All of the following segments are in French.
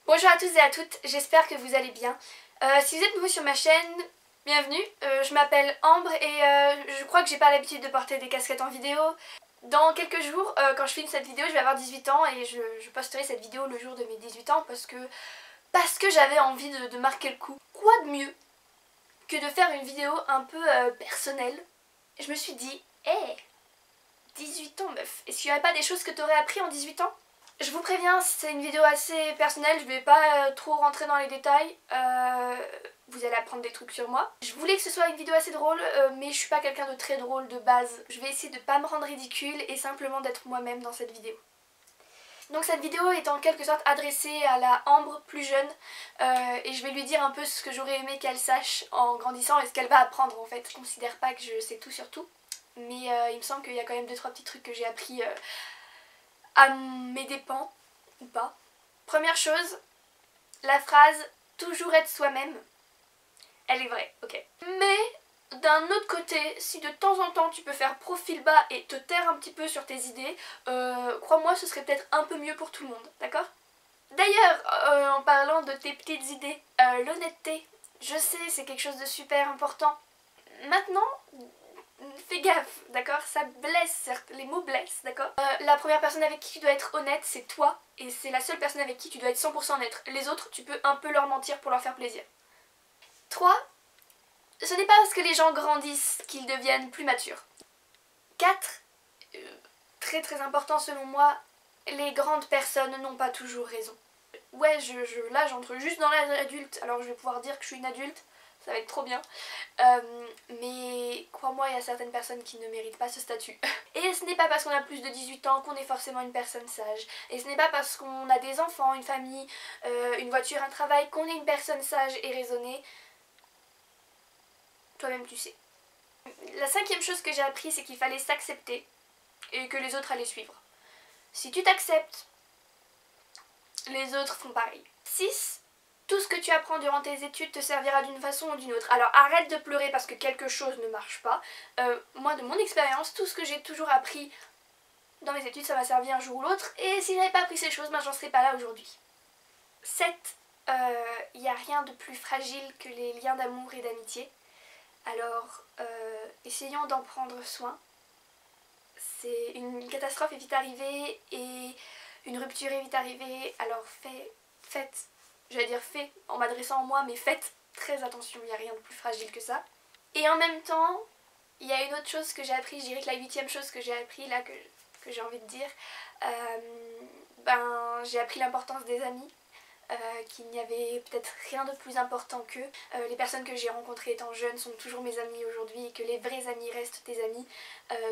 Bonjour à tous et à toutes, j'espère que vous allez bien. Si vous êtes nouveau sur ma chaîne, bienvenue. Je m'appelle Ambre et je crois que j'ai pas l'habitude de porter des casquettes en vidéo. Dans quelques jours, quand je filme cette vidéo, je vais avoir 18 ans et je posterai cette vidéo le jour de mes 18 ans parce que j'avais envie de marquer le coup. Quoi de mieux que de faire une vidéo un peu personnelle? Je me suis dit, hé, 18 ans meuf, est-ce qu'il n'y aurait pas des choses que tu aurais appris en 18 ans? Je vous préviens, c'est une vidéo assez personnelle, je vais pas trop rentrer dans les détails, vous allez apprendre des trucs sur moi. Je voulais que ce soit une vidéo assez drôle, mais je suis pas quelqu'un de très drôle de base. Je vais essayer de pas me rendre ridicule et simplement d'être moi-même dans cette vidéo. Donc cette vidéo est en quelque sorte adressée à la Ambre plus jeune et je vais lui dire un peu ce que j'aurais aimé qu'elle sache en grandissant et ce qu'elle va apprendre en fait. Je considère pas que je sais tout sur tout, mais il me semble qu'il y a quand même 2-3 petits trucs que j'ai appris à mes dépens, ou pas. Première chose, la phrase « toujours être soi-même », elle est vraie, ok. Mais d'un autre côté, si de temps en temps tu peux faire profil bas et te taire un petit peu sur tes idées, crois-moi ce serait peut-être un peu mieux pour tout le monde, d'accord? D'ailleurs, en parlant de tes petites idées, l'honnêteté, je sais c'est quelque chose de super important. Maintenant, fais gaffe, d'accord? Ça blesse, certes, les mots blessent, d'accord? La première personne avec qui tu dois être honnête, c'est toi, et c'est la seule personne avec qui tu dois être 100% honnête. Les autres, tu peux un peu leur mentir pour leur faire plaisir. 3. Ce n'est pas parce que les gens grandissent qu'ils deviennent plus matures. 4. Très très important selon moi, les grandes personnes n'ont pas toujours raison. Ouais, là j'entre juste dans l'âge adulte, alors je vais pouvoir dire que je suis une adulte, ça va être trop bien. Mais crois-moi, il y a certaines personnes qui ne méritent pas ce statut. Et ce n'est pas parce qu'on a plus de 18 ans qu'on est forcément une personne sage. Et ce n'est pas parce qu'on a des enfants, une famille, une voiture, un travail qu'on est une personne sage et raisonnée. Toi-même tu sais. La 5e chose que j'ai appris, c'est qu'il fallait s'accepter et que les autres allaient suivre. Si tu t'acceptes, les autres font pareil. 6. Tout ce que tu apprends durant tes études te servira d'une façon ou d'une autre. Alors arrête de pleurer parce que quelque chose ne marche pas. Moi, de mon expérience, tout ce que j'ai toujours appris dans mes études, ça m'a servi un jour ou l'autre. Et si j'avais pas appris ces choses, ben, j'en serais pas là aujourd'hui. 7. Il n'y a rien de plus fragile que les liens d'amour et d'amitié. Alors, essayons d'en prendre soin. C'est une catastrophe est vite arrivée et une rupture est vite arrivée. Alors faites, j'allais dire fait en m'adressant à moi, mais faites très attention, il n'y a rien de plus fragile que ça. Et en même temps, il y a une autre chose que j'ai appris, je dirais que la 8e chose que j'ai appris là, que j'ai envie de dire, j'ai appris l'importance des amis. Qu'il n'y avait peut-être rien de plus important qu'eux. Les personnes que j'ai rencontrées étant jeunes sont toujours mes amies aujourd'hui et que les vrais amis restent tes amis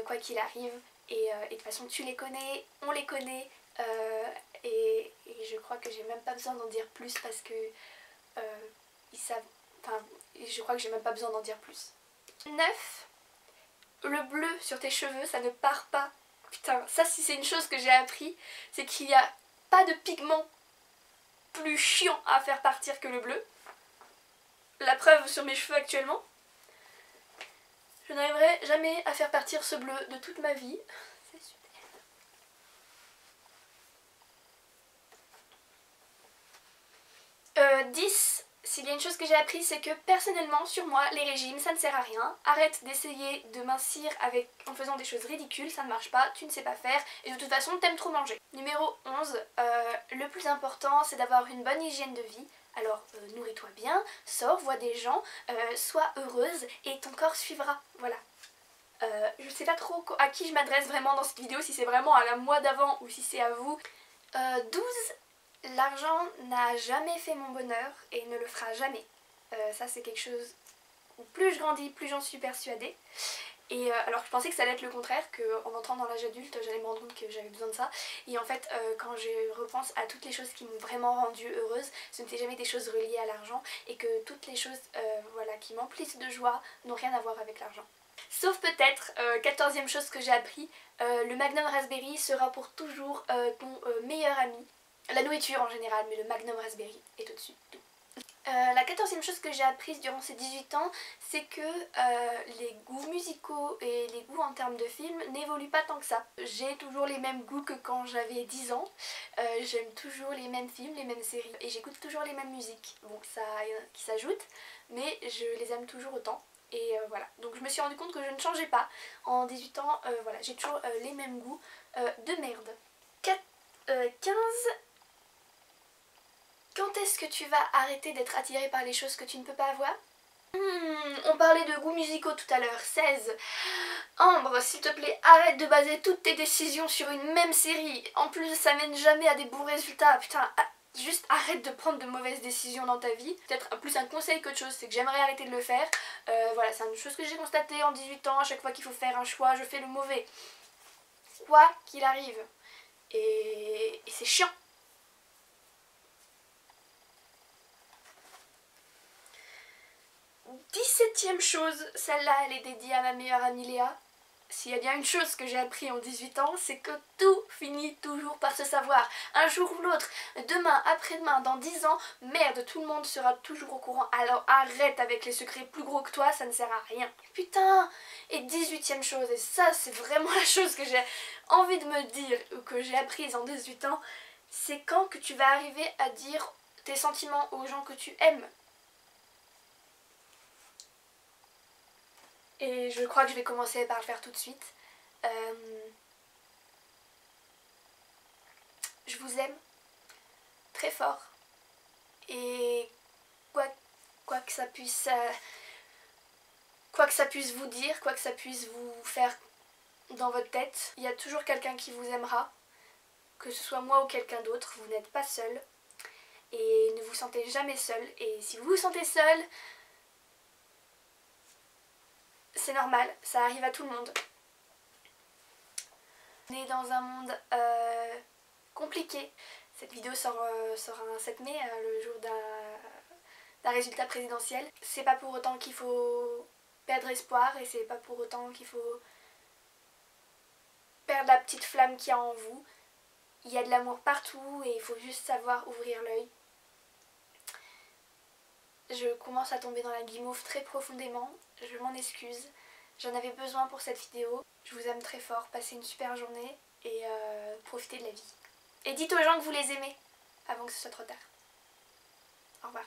quoi qu'il arrive. Et de toute façon tu les connais, on les connaît et je crois que j'ai même pas besoin d'en dire plus parce que ils savent, enfin je crois que j'ai même pas besoin d'en dire plus. 9. Le bleu sur tes cheveux ça ne part pas. Putain, ça si c'est une chose que j'ai appris, c'est qu'il n'y a pas de pigment plus chiant à faire partir que le bleu. La preuve sur mes cheveux actuellement. Je n'arriverai jamais à faire partir ce bleu de toute ma vie. C'est super. 10. S'il y a une chose que j'ai appris, c'est que personnellement, sur moi, les régimes, ça ne sert à rien. Arrête d'essayer de mincir en faisant des choses ridicules, ça ne marche pas, tu ne sais pas faire, et de toute façon, t'aimes trop manger. Numéro 11, le plus important, c'est d'avoir une bonne hygiène de vie. Alors, nourris-toi bien, sors, vois des gens, sois heureuse, et ton corps suivra, voilà. Je sais pas trop à qui je m'adresse vraiment dans cette vidéo, si c'est vraiment à la moi d'avant ou si c'est à vous. 12. L'argent n'a jamais fait mon bonheur et ne le fera jamais. Ça c'est quelque chose où plus je grandis, plus j'en suis persuadée. Et alors je pensais que ça allait être le contraire, qu'en entrant dans l'âge adulte j'allais me rendre compte que j'avais besoin de ça. Et en fait quand je repense à toutes les choses qui m'ont vraiment rendue heureuse, ce n'étaient jamais des choses reliées à l'argent et que toutes les choses voilà, qui m'emplissent de joie n'ont rien à voir avec l'argent. Sauf peut-être, 14e chose que j'ai appris, le Magnum Raspberry sera pour toujours ton meilleur ami. La nourriture en général, mais le Magnum Raspberry est au-dessus de tout. La 14e chose que j'ai apprise durant ces 18 ans, c'est que les goûts musicaux et les goûts en termes de films n'évoluent pas tant que ça. J'ai toujours les mêmes goûts que quand j'avais 10 ans. J'aime toujours les mêmes films, les mêmes séries et j'écoute toujours les mêmes musiques. Donc ça qui s'ajoute, mais je les aime toujours autant. Et voilà, donc je me suis rendu compte que je ne changeais pas. En 18 ans, voilà, j'ai toujours les mêmes goûts de merde. 15. Quand est-ce que tu vas arrêter d'être attiré par les choses que tu ne peux pas avoir? On parlait de goûts musicaux tout à l'heure. 16. Ambre, s'il te plaît, arrête de baser toutes tes décisions sur une même série. En plus, ça mène jamais à des bons résultats. Putain, juste arrête de prendre de mauvaises décisions dans ta vie. Peut-être plus un conseil qu'autre chose, c'est que j'aimerais arrêter de le faire. Voilà, c'est une chose que j'ai constatée en 18 ans. À chaque fois qu'il faut faire un choix, je fais le mauvais. Quoi qu'il arrive. Et c'est chiant. 17e chose, celle-là elle est dédiée à ma meilleure amie Léa. S'il y a bien une chose que j'ai appris en 18 ans, c'est que tout finit toujours par se savoir. Un jour ou l'autre, demain, après-demain, dans 10 ans, merde, tout le monde sera toujours au courant. Alors arrête avec les secrets plus gros que toi, ça ne sert à rien. Putain. Et 18e chose, et ça c'est vraiment la chose que j'ai envie de me dire, ou que j'ai apprise en 18 ans, c'est quand que tu vas arriver à dire tes sentiments aux gens que tu aimes. Et je crois que je vais commencer par le faire tout de suite. Je vous aime très fort. Et quoi que ça puisse vous dire, quoi que ça puisse vous faire dans votre tête, il y a toujours quelqu'un qui vous aimera. Que ce soit moi ou quelqu'un d'autre, vous n'êtes pas seul. Et ne vous sentez jamais seul. Et si vous vous sentez seul, c'est normal, ça arrive à tout le monde. On est dans un monde compliqué. Cette vidéo sort un 7 mai, le jour d'un résultat présidentiel. C'est pas pour autant qu'il faut perdre espoir et c'est pas pour autant qu'il faut perdre la petite flamme qu'il y a en vous. Il y a de l'amour partout et il faut juste savoir ouvrir l'œil. Je commence à tomber dans la guimauve très profondément, je m'en excuse. J'en avais besoin pour cette vidéo. Je vous aime très fort, passez une super journée et profitez de la vie. Et dites aux gens que vous les aimez avant que ce soit trop tard. Au revoir.